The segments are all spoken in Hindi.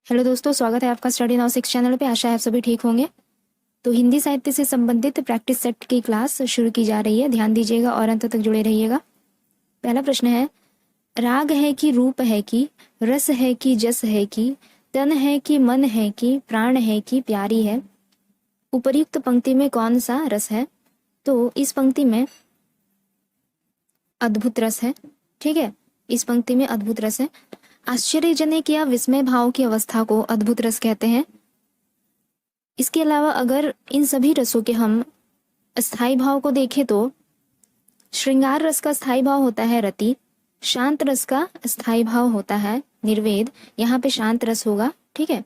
हेलो दोस्तों, स्वागत है आपका स्टडी नाउ 6 चैनल पे। आशा है आप सभी ठीक होंगे। तो हिंदी साहित्य से संबंधित प्रैक्टिस सेट की क्लास शुरू की जा रही है। ध्यान दीजिएगा और अंत तक जुड़े रहिएगा। पहला प्रश्न है, राग है कि रूप है कि रस है कि जस है कि तन है कि मन है कि प्राण है कि प्यारी है, उपर्युक्त पंक्ति में कौन सा रस है? तो इस पंक्ति में अद्भुत रस है। ठीक है, इस पंक्ति में अद्भुत रस है। आश्चर्यजनक या विस्मय भाव की अवस्था को अद्भुत रस कहते हैं। इसके अलावा अगर इन सभी रसों के हम स्थायी भाव को देखें तो श्रृंगार रस का स्थायी भाव होता है रति, शांत रस का स्थायी भाव होता है निर्वेद, यहाँ पे शांत रस होगा। ठीक है,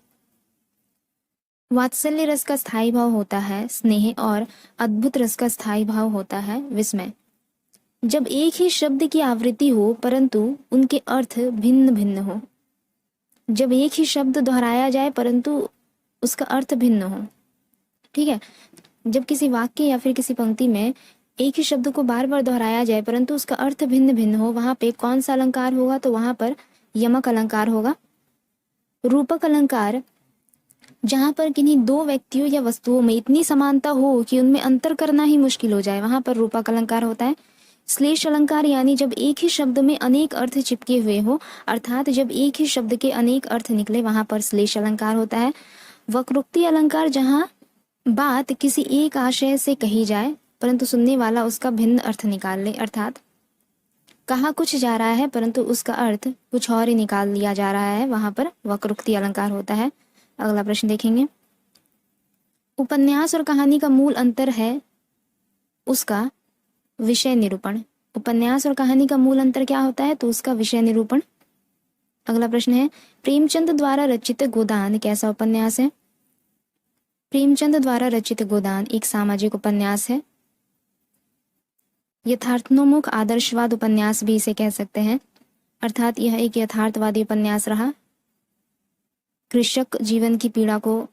वात्सल्य रस का स्थायी भाव होता है स्नेह और अद्भुत रस का स्थायी भाव होता है विस्मय। जब एक ही शब्द की आवृत्ति हो परंतु उनके अर्थ भिन्न भिन्न हो, जब एक ही शब्द दोहराया जाए परंतु उसका अर्थ भिन्न हो। ठीक है, जब किसी वाक्य या फिर किसी पंक्ति में एक ही शब्द को बार बार दोहराया जाए परंतु उसका अर्थ भिन्न भिन्न हो, वहां पे कौन सा अलंकार होगा? तो वहां पर यमक अलंकार होगा। रूपक अलंकार जहां पर किन्हीं दो व्यक्तियों या वस्तुओं में इतनी समानता हो कि उनमें अंतर करना ही मुश्किल हो जाए, वहां पर रूपक अलंकार होता है। श्लेष अलंकार यानी जब एक ही शब्द में अनेक अर्थ चिपके हुए हो, अर्थात जब एक ही शब्द के अनेक अर्थ निकले, वहां पर श्लेष अलंकार होता है। वक्रोक्ति अलंकार जहां बात किसी एक आशय से कही जाए परंतु सुनने वाला उसका भिन्न अर्थ निकाल ले, अर्थात कहा कुछ जा रहा है परंतु उसका अर्थ कुछ और ही निकाल लिया जा रहा है, वहां पर वक्रोक्ति अलंकार होता है। अगला प्रश्न देखेंगे, उपन्यास और कहानी का मूल अंतर है उसका विषय निरूपण। उपन्यास और कहानी का मूल अंतर क्या होता है? तो उसका विषय निरूपण। अगला प्रश्न है, प्रेमचंद द्वारा रचित गोदान कैसा उपन्यास है? प्रेमचंद द्वारा रचित गोदान एक सामाजिक उपन्यास है। यथार्थोन्मुख आदर्शवाद उपन्यास भी इसे कह सकते हैं, अर्थात यह एक यथार्थवादी उपन्यास रहा। कृषक जीवन की पीड़ा को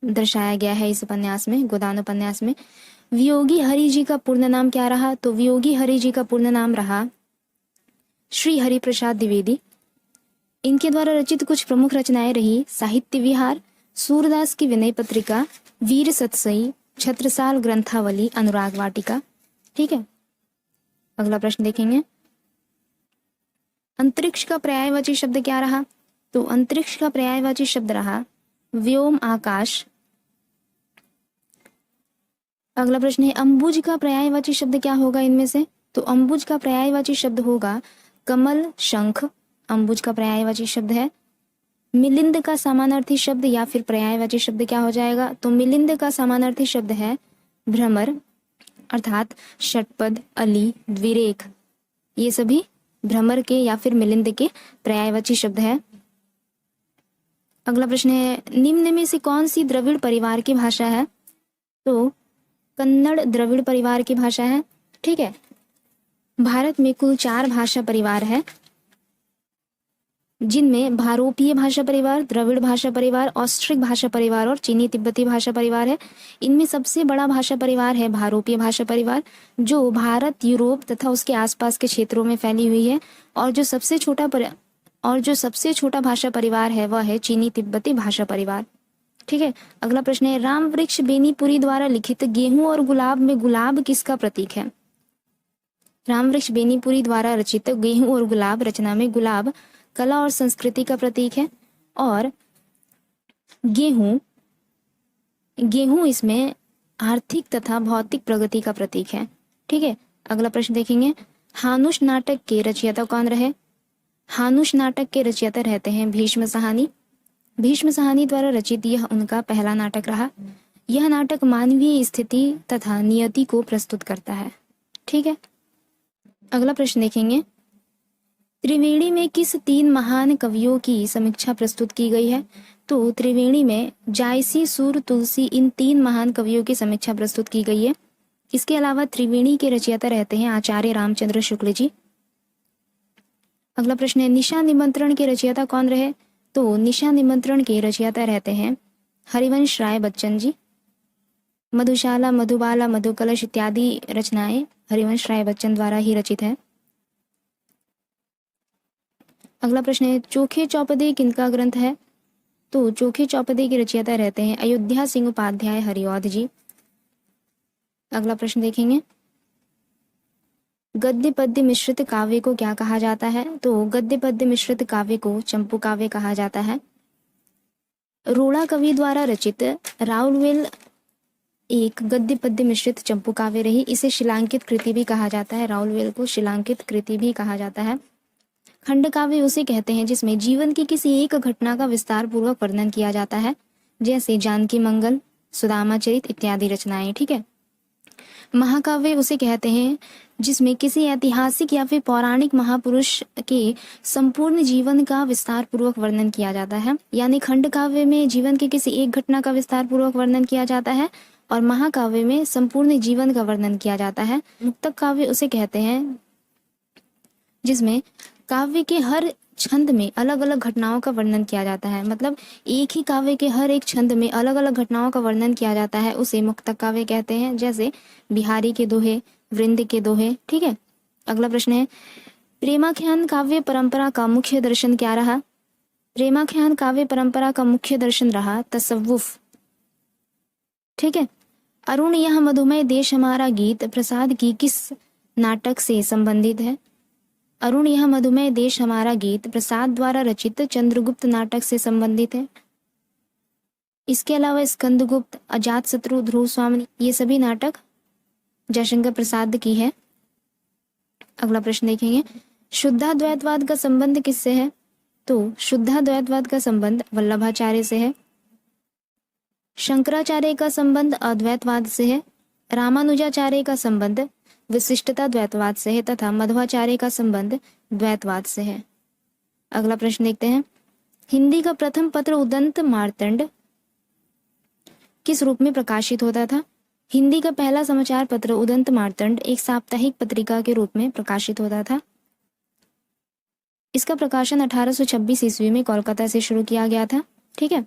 दर्शाया गया है इस उपन्यास में, गोदान उपन्यास में। वियोगी हरि जी का पूर्ण नाम क्या रहा? तो वियोगी हरि जी का पूर्ण नाम रहा श्री हरि प्रसाद द्विवेदी। इनके द्वारा रचित कुछ प्रमुख रचनाएं रही साहित्य विहार, सूरदास की विनय पत्रिका, वीर सतसई, छत्रसाल ग्रंथावली, अनुराग वाटिका। ठीक है, अगला प्रश्न देखेंगे, अंतरिक्ष का पर्यायवाची शब्द क्या रहा? तो अंतरिक्ष का पर्यायवाची शब्द रहा व्योम आकाश। अगला प्रश्न है, अंबुज का पर्यायवाची शब्द क्या होगा इनमें से? तो अंबुज का पर्यायवाची शब्द होगा कमल शंख, अंबुज का पर्यायवाची शब्द है। मिलिंद का समानार्थी शब्द या फिर पर्यायवाची शब्द क्या हो जाएगा? तो मिलिंद का समानार्थी शब्द है भ्रमर, अर्थात षटपद, अली, द्विरेख, ये सभी भ्रमर के या फिर मिलिंद के पर्यायवाची शब्द है। अगला प्रश्न है, निम्न में से कौन सी द्रविड़ परिवार की भाषा है? तो कन्नड़ द्रविड़ परिवार की भाषा है। ठीक है, भारत में कुल 4 भाषा परिवार है, जिनमें भारोपीय भाषा परिवार, द्रविड़ भाषा परिवार, ऑस्ट्रिक भाषा परिवार और चीनी तिब्बती भाषा परिवार है। इनमें सबसे बड़ा भाषा परिवार है भारोपीय भाषा परिवार, जो भारत, यूरोप तथा उसके आसपास के क्षेत्रों में फैली हुई है। और जो सबसे छोटा भाषा परिवार है वह है चीनी तिब्बती भाषा परिवार। ठीक है, अगला प्रश्न है, राम वृक्ष बेनीपुरी द्वारा लिखित गेहूं और गुलाब में गुलाब किसका प्रतीक है? राम वृक्ष बेनीपुरी द्वारा रचित गेहूं और गुलाब रचना में गुलाब कला और संस्कृति का प्रतीक है, और गेहूं इसमें आर्थिक तथा भौतिक प्रगति का प्रतीक है। ठीक है, अगला प्रश्न देखेंगे, हानुष नाटक के रचयिता कौन रहे? हानुष नाटक के रचयिता रहते हैं भीष्म साहनी। भीष्म साहनी द्वारा रचित यह उनका पहला नाटक रहा। यह नाटक मानवीय स्थिति तथा नियति को प्रस्तुत करता है। ठीक है, अगला प्रश्न देखेंगे, त्रिवेणी में किस 3 महान कवियों की समीक्षा प्रस्तुत की गई है? तो त्रिवेणी में जायसी, सूर, तुलसी, इन 3 महान कवियों की समीक्षा प्रस्तुत की गई है। इसके अलावा त्रिवेणी के रचयिता रहते हैं आचार्य रामचंद्र शुक्ल जी। अगला प्रश्न है, निशा निमंत्रण के रचयिता कौन रहे? तो निशा निमंत्रण के रचयिता रहते हैं हरिवंश राय बच्चन जी। मधुशाला, मधुबाला, मधुकलश इत्यादि रचनाएं हरिवंश राय बच्चन द्वारा ही रचित है। अगला प्रश्न है, चोखे चौपदे किनका ग्रंथ है? तो चोखे चौपदे के रचयिता रहते हैं अयोध्या सिंह उपाध्याय हरिऔध जी। अगला प्रश्न देखेंगे, गद्य पद्य मिश्रित काव्य को क्या कहा जाता है? तो गद्य पद्य मिश्रित काव्य को चंपू काव्य कहा जाता है। रोड़ा कवि द्वारा रचित राउरवेल एक गद्य पद्य मिश्रित चंपू काव्य रही। इसे शिलांकित कृति भी कहा जाता है। राउरवेल को शिलांकित कृति भी कहा जाता है। खंड काव्य उसे कहते हैं जिसमें जीवन की किसी एक घटना का विस्तार पूर्वक वर्णन किया जाता है, जैसे जानकी मंगल, सुदामा चरित इत्यादि रचनाएं। ठीक है। महाकाव्य उसे कहते हैं जिसमें किसी ऐतिहासिक या फिर पौराणिक महापुरुष के संपूर्ण जीवन का विस्तार पूर्वक वर्णन किया जाता है। यानी खंड काव्य में जीवन की किसी एक घटना का विस्तार पूर्वक वर्णन किया जाता है और महाकाव्य में संपूर्ण जीवन का वर्णन किया जाता है। मुक्तक काव्य उसे कहते हैं जिसमें काव्य के हर छंद में अलग अलग घटनाओं का वर्णन किया जाता है। मतलब एक ही काव्य के हर एक छंद में अलग अलग घटनाओं का वर्णन किया जाता है, उसे मुक्तक काव्य कहते हैं, जैसे बिहारी के दोहे, वृंद के दोहे। ठीक है। अगला प्रश्न है, प्रेमाख्यान काव्य परंपरा का मुख्य दर्शन क्या रहा? प्रेमाख्यान काव्य परंपरा का मुख्य दर्शन रहा तसव्वुफ। ठीक है। अरुण यह मधुमेह देश हमारा गीत प्रसाद की किस नाटक से संबंधित है? अरुण यह मधुमेह देश हमारा गीत प्रसाद द्वारा रचित चंद्रगुप्त नाटक से संबंधित है। इसके अलावा स्कंदगुप्त, अजातशत्रु, ध्रुव स्वामी, ये सभी नाटक जयशंकर प्रसाद की है। अगला प्रश्न देखेंगे, शुद्धाद्वैतवाद का संबंध किससे है? तो शुद्धाद्वैतवाद का संबंध वल्लभाचार्य से है। शंकराचार्य का संबंध अद्वैतवाद से है। रामानुजाचार्य का संबंध विशिष्टता द्वैतवाद से है तथा मध्वाचार्य का संबंध द्वैतवाद से है। अगला प्रश्न देखते हैं, हिंदी का प्रथम पत्र उदंत मार्तंड किस रूप में प्रकाशित होता था? हिंदी का पहला समाचार पत्र उदंत मार्तंड एक साप्ताहिक पत्रिका के रूप में प्रकाशित होता था। इसका प्रकाशन 1826 ईस्वी में कोलकाता से शुरू किया गया था। ठीक है।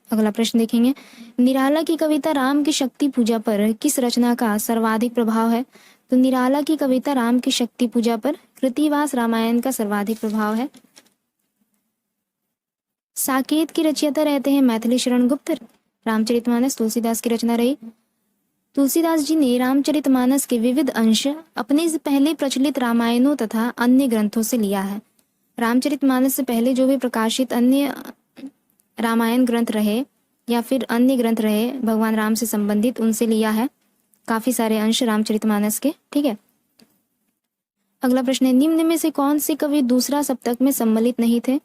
अगला प्रश्न देखेंगे, निराला की कविता राम की शक्ति पूजा पर किस रचना का सर्वाधिक प्रभाव है? तो निराला की कविता राम की शक्ति पूजा पर कृतिवास रामायण का सर्वाधिक प्रभाव है। साकेत की रचयिता रहते हैं मैथिली शरण गुप्त। रामचरितमानस तुलसीदास की रचना रही। तुलसीदास जी ने रामचरितमानस के विविध अंश अपने से पहले प्रचलित रामायणों तथा अन्य ग्रंथों से लिया है। रामचरितमानस से पहले जो भी प्रकाशित अन्य रामायण ग्रंथ रहे या फिर अन्य ग्रंथ रहे भगवान राम से संबंधित, उनसे लिया है काफी सारे अंश रामचरितमानस के। ठीक है। अगला प्रश्न है, निम्न में से कौन से कवि दूसरा सप्तक में सम्मिलित नहीं थे?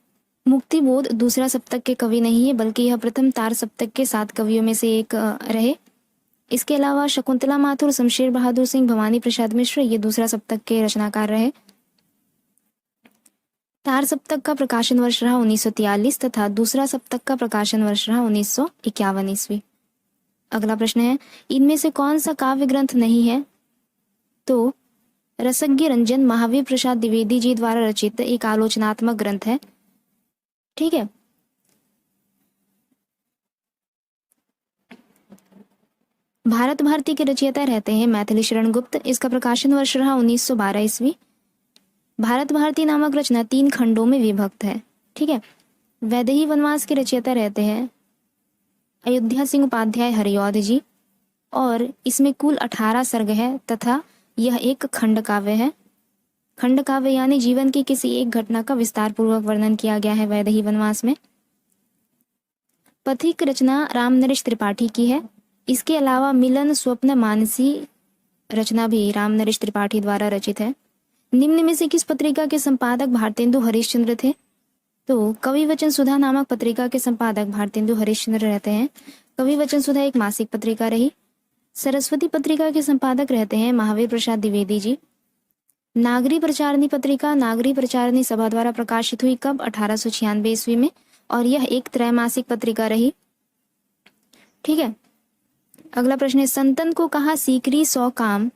मुक्तिबोध दूसरा सप्तक के कवि नहीं है, बल्कि यह प्रथम तार सप्तक के 7 कवियों में से एक रहे। इसके अलावा शकुंतला माथुर, शमशेर बहादुर सिंह, भवानी प्रसाद मिश्र ये दूसरा सप्तक के रचनाकार रहे। तार सप्तक का प्रकाशन वर्ष रहा 1943 तथा दूसरा सप्तक का प्रकाशन वर्ष रहा 1951 ईस्वी। अगला प्रश्न है, इनमें से कौन सा काव्य ग्रंथ नहीं है? तो रसज्ञ रंजन महावीर प्रसाद द्विवेदी जी द्वारा रचित एक आलोचनात्मक ग्रंथ है। ठीक है। भारत भारती के रचयिता रहते हैं मैथिली शरण गुप्त। इसका प्रकाशन वर्ष रहा 1912 ईस्वी। भारत भारती नामक रचना 3 खंडों में विभक्त है। ठीक है। वैदेही वनवास के रचयिता रहते हैं अयोध्या सिंह उपाध्याय हरिऔध जी और इसमें कुल 18 सर्ग है तथा यह एक खंड काव्य है। खंड काव्य यानी जीवन की किसी एक घटना का विस्तार पूर्वक वर्णन किया गया है वैदेही वनवास में। पथिक रचना रामनरेश त्रिपाठी की है। इसके अलावा मिलन स्वप्न मानसी रचना भी रामनरेश त्रिपाठी द्वारा रचित है। निम्न में से किस पत्रिका के संपादक भारतेंदु हरिश्चंद्र थे? तो कवि वचन सुधा नामक पत्रिका के संपादक भारतेंदु हरिश्चंद्र रहते हैं। कवि वचन सुधा एक मासिक पत्रिका रही। सरस्वती पत्रिका के संपादक रहते हैं महावीर प्रसाद द्विवेदी जी। नागरी प्रचारणी पत्रिका नागरी प्रचारणी सभा द्वारा प्रकाशित हुई कब? 1896 ईस्वी में और यह एक त्रैमासिक पत्रिका रही। ठीक है। अगला प्रश्न है, संतन को कहा सीकरी 100 काम।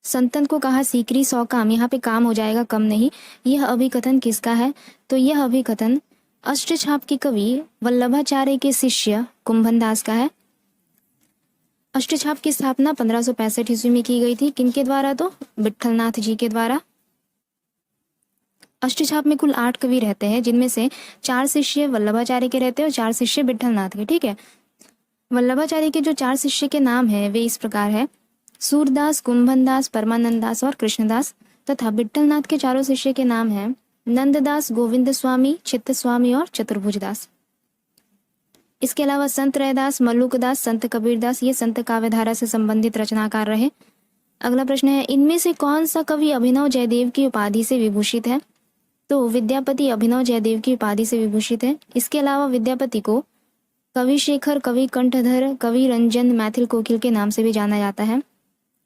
संतन को कहा सीकरी 100 काम, यहाँ पे काम हो जाएगा कम नहीं। यह अभिकथन किसका है? तो यह अभिकथन अष्टछाप के कवि वल्लभाचार्य के शिष्य कुंभन दास का है। अष्टछाप की स्थापना 1565 ईस्वी में की गई थी। किनके द्वारा? तो विट्ठलनाथ जी के द्वारा। अष्टछाप में कुल 8 कवि रहते हैं, जिनमें से 4 शिष्य वल्लभाचार्य के रहते हैं और 4 शिष्य विट्ठलनाथ के। ठीक है, वल्लभाचार्य के जो 4 शिष्य के नाम है वे इस प्रकार है: सूरदास, कुंभनदास, परमानंद दास और कृष्णदास। तथा विट्ठलनाथ के चारों शिष्य के नाम है नंददास, गोविंद स्वामी, चित्त स्वामी और चतुर्भुज दास। इसके अलावा संत रैदास, मल्लुकदास, संत कबीरदास ये संत काव्यधारा से संबंधित रचनाकार रहे। अगला प्रश्न है, इनमें से कौन सा कवि अभिनव जयदेव की उपाधि से विभूषित है? तो विद्यापति अभिनव जयदेव की उपाधि से विभूषित है। इसके अलावा विद्यापति को कवि शेखर, कवि कंठधर, कवि रंजन, मैथिल कोकिल के नाम से भी जाना जाता है।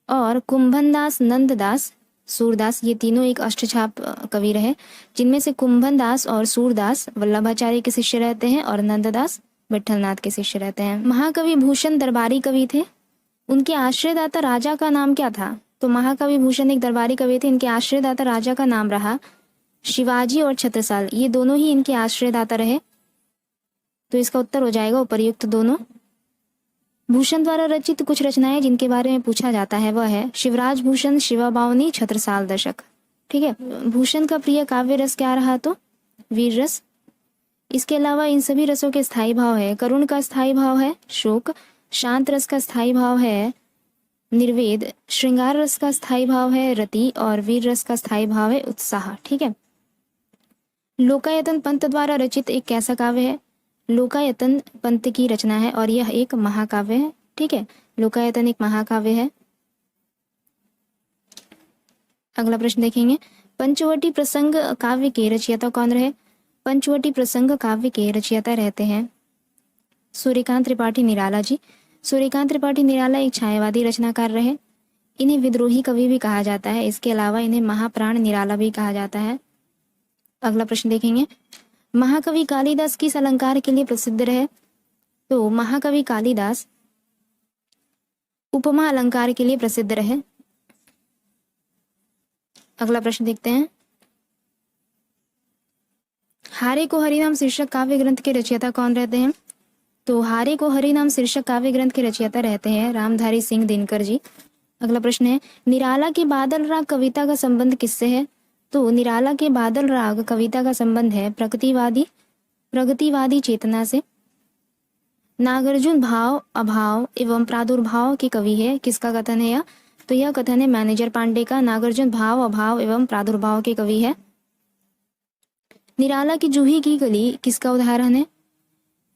और कुंभनदास, नंददास, सूरदास ये तीनों एक अष्टछाप कवि रहे, जिनमें से कुंभनदास और सूरदास वल्लभाचार्य के शिष्य रहते हैं और नंददास विट्ठलनाथ के शिष्य रहते हैं। महाकवि भूषण दरबारी कवि थे। उनके आश्रयदाता राजा का नाम क्या था? तो महाकवि भूषण एक दरबारी कवि थे। इनके आश्रयदाता राजा का नाम रहा शिवाजी और छत्रसाल, ये दोनों ही इनके आश्रयदाता रहे। तो इसका उत्तर हो जाएगा उपर्युक्त दोनों। भूषण द्वारा रचित कुछ रचनाएं जिनके बारे में पूछा जाता है वह है शिवराज भूषण, शिवा बावनी, छत्रसाल दशक। ठीक है, भूषण का प्रिय काव्य रस क्या रहा? तो वीर रस। इसके अलावा इन सभी रसों के स्थायी भाव है: करुण का स्थायी भाव है शोक, शांत रस का स्थायी भाव है निर्वेद, श्रृंगार रस का स्थायी भाव है रति और वीर रस का स्थायी भाव है उत्साह। ठीक है, लोकायतन पंत द्वारा रचित एक कैसा काव्य है? लोकायतन पंत की रचना है और यह एक महाकाव्य है। ठीक है, लोकायतन एक महाकाव्य है। अगला प्रश्न देखेंगे, पंचवटी प्रसंग काव्य के रचयिता कौन रहे? पंचवटी प्रसंग काव्य के रचयिता रहते हैं सूर्यकांत त्रिपाठी निराला जी। सूर्यकांत त्रिपाठी निराला एक छायावादी रचनाकार रहे। इन्हें विद्रोही कवि भी कहा जाता है। इसके अलावा इन्हें महाप्राण निराला भी कहा जाता है। अगला प्रश्न देखेंगे, महाकवि कालिदास किस अलंकार के लिए प्रसिद्ध रहे? तो महाकवि कालिदास उपमा अलंकार के लिए प्रसिद्ध रहे। अगला प्रश्न देखते हैं, हारे को हरिनाम शीर्षक काव्य ग्रंथ के रचयिता कौन रहते हैं? तो हारे को हरिनाम शीर्षक काव्य ग्रंथ के रचयिता रहते हैं रामधारी सिंह दिनकर जी। अगला प्रश्न है, निराला के बादल राग कविता का संबंध किससे है? तो निराला के बादल राग कविता का संबंध है प्रगतिवादी चेतना से। नागार्जुन भाव, अभाव एवं प्रादुर्भाव के कवि है। किसका कथन है यह? तो यह कथन है मैनेजर पांडे का। नागार्जुन भाव, अभाव एवं प्रादुर्भाव के कवि है। निराला की जूही की कली किसका उदाहरण है?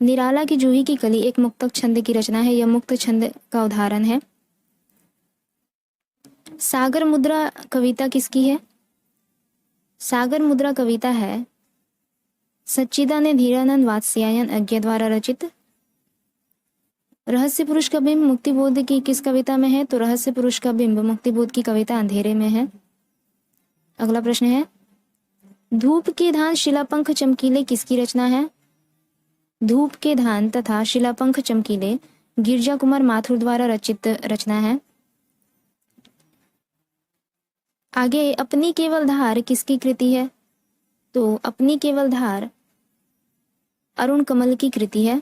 निराला की जूही की कली एक मुक्तक छंद की रचना है। यह मुक्त छंद का उदाहरण है। सागर मुद्रा कविता किसकी है? सागर मुद्रा कविता है सच्चिदानंद हीरानंद वात्स्यायन अज्ञ द्वारा रचित। रहस्य पुरुष का बिंब मुक्तिबोध की किस कविता में है? तो रहस्य पुरुष का बिंब मुक्तिबोध की कविता अंधेरे में है। अगला प्रश्न है, धूप के धान शिलापंख चमकीले किसकी रचना है? धूप के धान तथा शिलापंख चमकीले गिरजा कुमार माथुर द्वारा रचित रचना है। आगे अपनी केवल धार किसकी कृति है? तो अपनी केवल धार अरुण कमल की कृति है।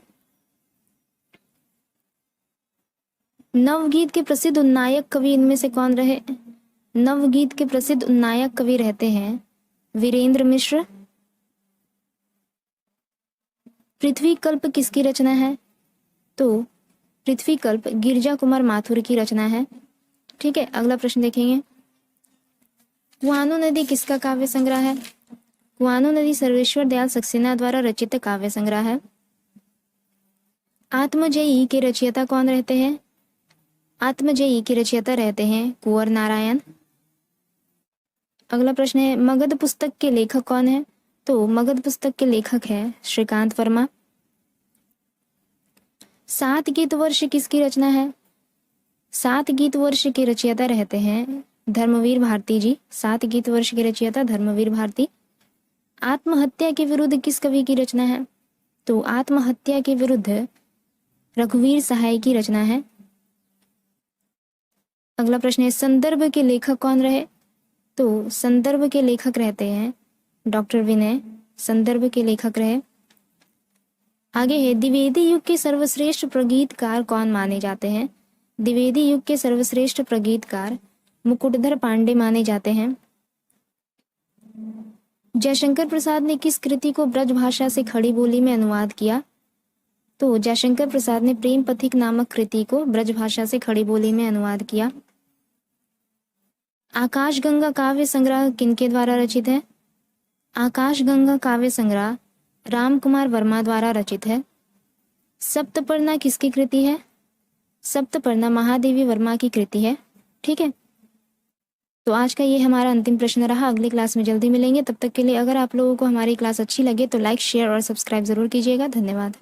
नवगीत के प्रसिद्ध उन्नायक कवि इनमें से कौन रहे? नवगीत के प्रसिद्ध उन्नायक कवि रहते हैं वीरेंद्र मिश्र। पृथ्वी कल्प किसकी रचना है? तो पृथ्वी कल्प गिरजा कुमार माथुर की रचना है। ठीक है, अगला प्रश्न देखेंगे, कुआनो नदी किसका काव्य संग्रह है? कुआनो नदी सर्वेश्वर दयाल सक्सेना द्वारा रचित काव्य संग्रह है। आत्मजयी के रचयिता कौन रहते हैं? आत्मजयी के रचयिता रहते हैं कुंवर नारायण। अगला प्रश्न है, मगध पुस्तक के लेखक कौन है? तो मगध पुस्तक के लेखक है श्रीकांत वर्मा। 7 गीत वर्ष किसकी रचना है? 7 गीत वर्ष के रचयिता रहते हैं धर्मवीर भारती जी। 7 गीत वर्ष के रचयिता धर्मवीर भारती। आत्महत्या के विरुद्ध किस कवि की रचना है? तो आत्महत्या के विरुद्ध रघुवीर सहाय की रचना है। अगला प्रश्न है, संदर्भ के लेखक कौन रहे? तो संदर्भ के लेखक रहते हैं डॉक्टर विनय। संदर्भ के लेखक रहे। आगे है, द्विवेदी युग के सर्वश्रेष्ठ प्रगीतकार कौन माने जाते हैं? द्विवेदी युग के सर्वश्रेष्ठ प्रगीतकार मुकुटधर पांडे माने जाते हैं। जयशंकर प्रसाद ने किस कृति को ब्रज भाषा से खड़ी बोली में अनुवाद किया? तो जयशंकर प्रसाद ने प्रेम पथिक नामक कृति को ब्रज भाषा से खड़ी बोली में अनुवाद किया। आकाशगंगा काव्य संग्रह किनके द्वारा रचित है? आकाशगंगा काव्य संग्रह रामकुमार वर्मा द्वारा रचित है। सप्तपर्णा किसकी कृति है? सप्तपर्णा महादेवी वर्मा की कृति है। ठीक है, तो आज का ये हमारा अंतिम प्रश्न रहा। अगली क्लास में जल्दी मिलेंगे। तब तक के लिए अगर आप लोगों को हमारी क्लास अच्छी लगे तो लाइक, शेयर और सब्सक्राइब जरूर कीजिएगा। धन्यवाद।